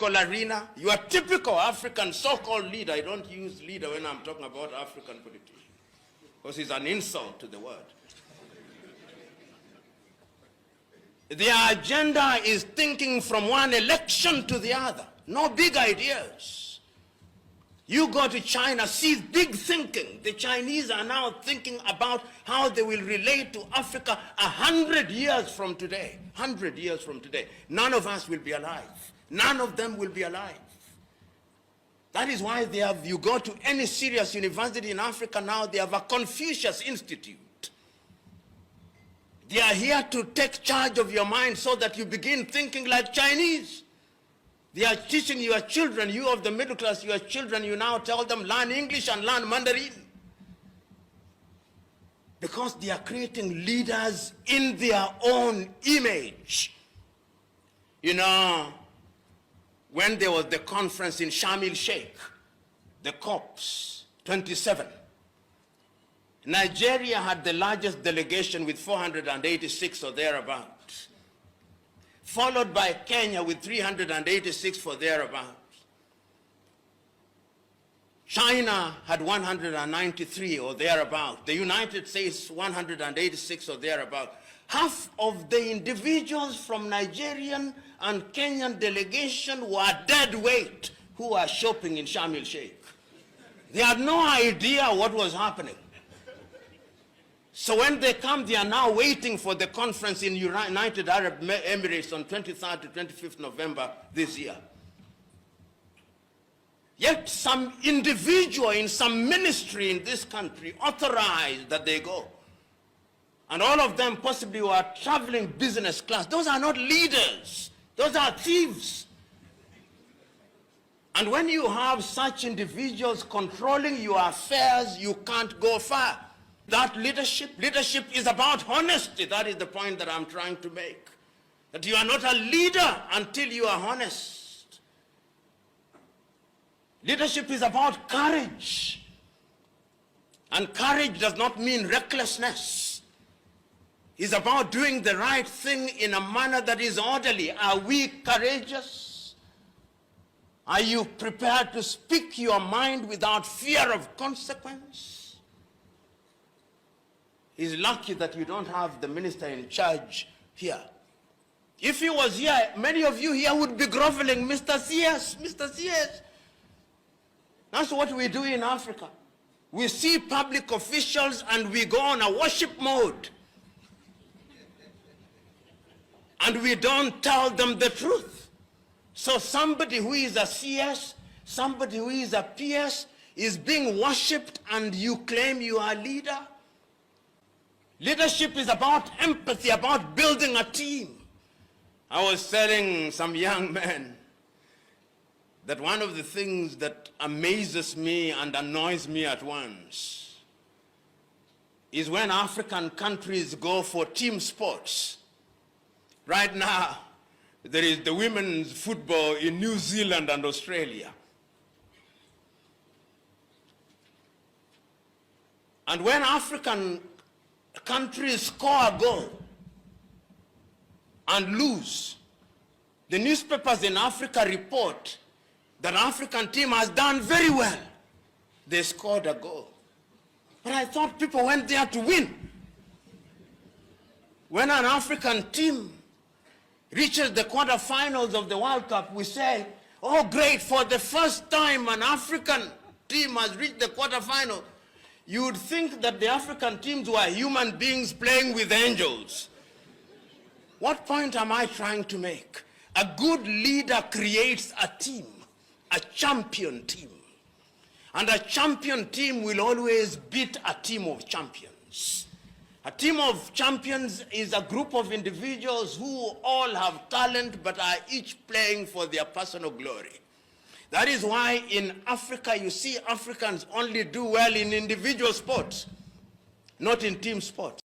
political arena. You are typical African so-called leader. I don't use leader when I'm talking about African politicians, because it's an insult to the word. Their agenda is thinking from one election to the other. No big ideas. You go to China, see big thinking. The Chinese are now thinking about how they will relate to Africa 100 years from today. 100 years from today. None of us will be alive. None of them will be alive. That is why they have, you go to any serious university in Africa now, they have a Confucius Institute. They are here to take charge of your mind so that you begin thinking like Chinese. They are teaching your children, you of the middle class, your children, you now tell them learn English and learn Mandarin. Because they are creating leaders in their own image. You know, when there was the conference in Sharm el-Sheikh, the COPs 27, Nigeria had the largest delegation with 486 or thereabouts, followed by Kenya with 386 or thereabouts. China had 193 or thereabouts. The United States 186 or thereabouts. Half of the individuals from Nigerian and Kenyan delegation were dead weight who were shopping in Sharm el-Sheikh. They had no idea what was happening. So when they come, they are now waiting for the conference in United Arab Emirates on 23rd to 25th November this year. Yet some individual in some ministry in this country authorized that they go. And all of them possibly were traveling business class. Those are not leaders. Those are thieves. And when you have such individuals controlling your affairs, you can't go far. That leadership is about honesty. That is the point that I'm trying to make. That you are not a leader until you are honest. Leadership is about courage. And courage does not mean recklessness. It's about doing the right thing in a manner that is orderly. Are we courageous? Are you prepared to speak your mind without fear of consequence? He's lucky that you don't have the minister in charge here. If he was here, many of you here would be groveling, Mr. CS, Mr. CS. That's what we do in Africa. We see public officials and we go on a worship mode. And we don't tell them the truth. So somebody who is a CS, somebody who is a PS is being worshipped and you claim you are a leader? Leadership is about empathy, about building a team. I was telling some young men that one of the things that amazes me and annoys me at once is when African countries go for team sports. Right now, there is the women's football in New Zealand and Australia. And when African countries score a goal and lose, the newspapers in Africa report that African team has done very well. They scored a goal. But I thought people went there to win. When an African team reaches the quarterfinals of the World Cup, we say, oh great, for the first time an African team has reached the quarterfinal. You would think that the African teams were human beings playing with angels. What point am I trying to make? A good leader creates a team, a champion team. And a champion team will always beat a team of champions. A team of champions is a group of individuals who all have talent but are each playing for their personal glory. That is why in Africa you see Africans only do well in individual sports, not in team sports.